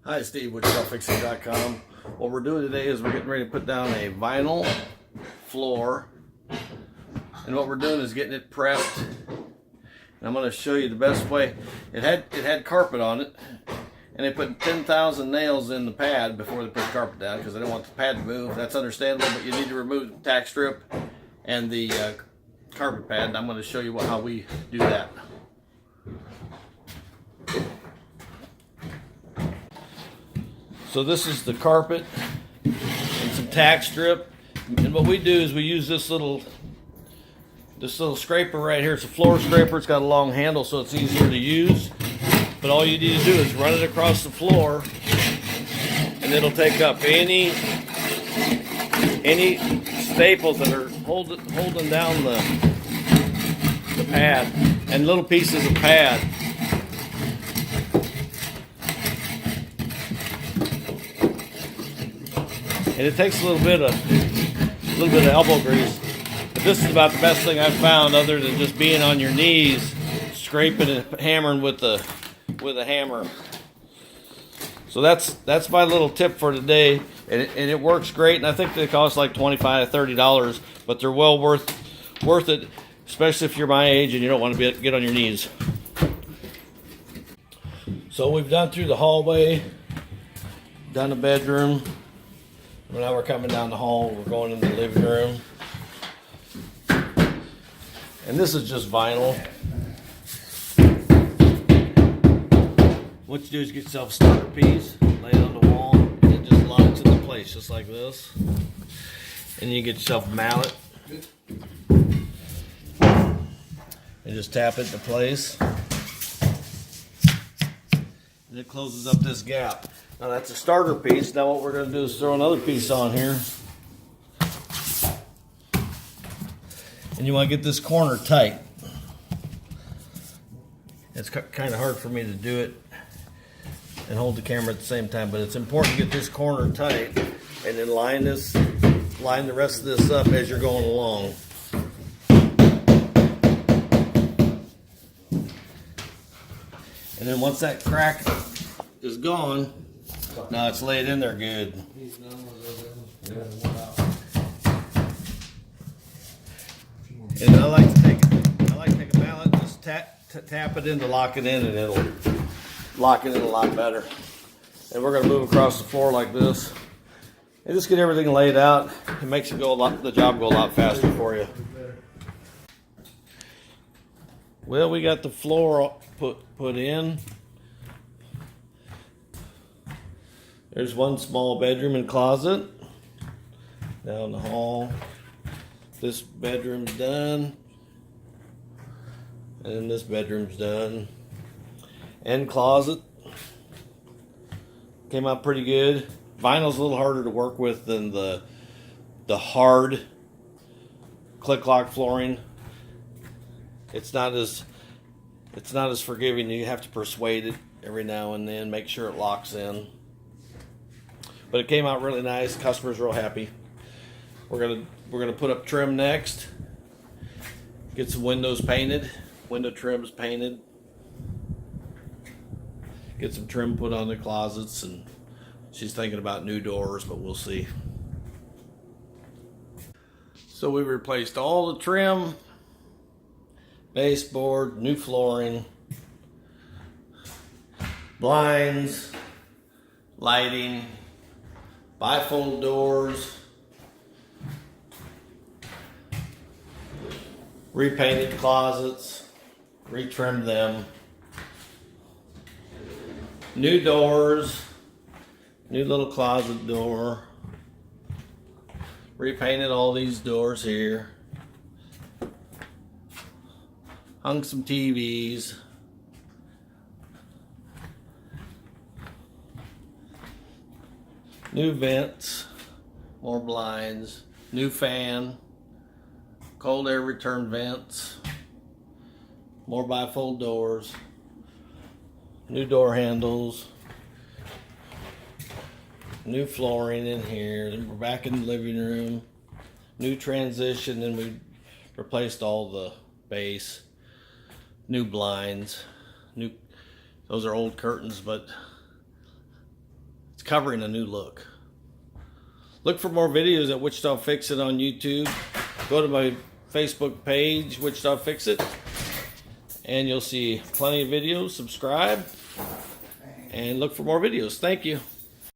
Hi, Steve with ShelfFixing.com. What we're doing today is we're getting ready to put down a vinyl floor, and what we're doing is getting it prepped. And I'm going to show you the best way. It had carpet on it, and they put 10,000 nails in the pad before they put the carpet down because they don't want the pad to move. That's understandable, but you need to remove the tack strip and the carpet pad. And I'm going to show you how we do that. So this is the carpet and some tack strip, and what we do is we use this little scraper right here. It's a floor scraper. It's got a long handle so it's easier to use, but all you need to do is run it across the floor and it'll take up any staples that are holding down the pad and little pieces of pad. And it takes a little bit of elbow grease. But this is about the best thing I've found, other than just being on your knees, scraping and hammering with a hammer. So that's my little tip for today, and it works great. And I think they cost like $25 to $30, but they're well worth it, especially if you're my age and you don't want to get on your knees. So we've done through the hallway, done the bedroom. Now we're coming down the hall, we're going into the living room. And this is just vinyl. What you do is get yourself a starter piece, lay it on the wall, and it just locks into place just like this. And you get yourself a mallet. And just tap it into place. And it closes up this gap. Now that's a starter piece. Now what we're going to do is throw another piece on here. And you want to get this corner tight. It's kind of hard for me to do it and hold the camera at the same time, but it's important to get this corner tight and then line the rest of this up as you're going along. And then once that crack is gone, now it's laid in there good. And I like to take a mallet and just tap it in to lock it in, and it'll lock it in a lot better. And we're going to move across the floor like this and just get everything laid out. It makes it the job go a lot faster for you. Well, we got the floor put in. There's one small bedroom and closet down the hall. This bedroom's done. And then this bedroom's done. And closet. Came out pretty good. Vinyl's a little harder to work with than the hard click-lock flooring. It's not as forgiving. You have to persuade it every now and then, make sure it locks in. But it came out really nice. Customers real happy. We're gonna put up trim next. Get some windows painted. Window trims painted. Get some trim put on the closets, and she's thinking about new doors, but we'll see. So we replaced all the trim, baseboard, new flooring, blinds, lighting, bifold doors, repainted closets, retrimmed them, new doors, new little closet door, repainted all these doors here, hung some TVs, new vents, more blinds, new fan, cold air return vents, more bifold doors, new door handles, new flooring in here. Then we're back in the living room, new transition, and we replaced all the base, new blinds, those are old curtains, but covering a new look. Look for more videos at Wichita Fix It on YouTube. Go to my Facebook page, Wichita Fix It, and you'll see plenty of videos. Subscribe and look for more videos. Thank you.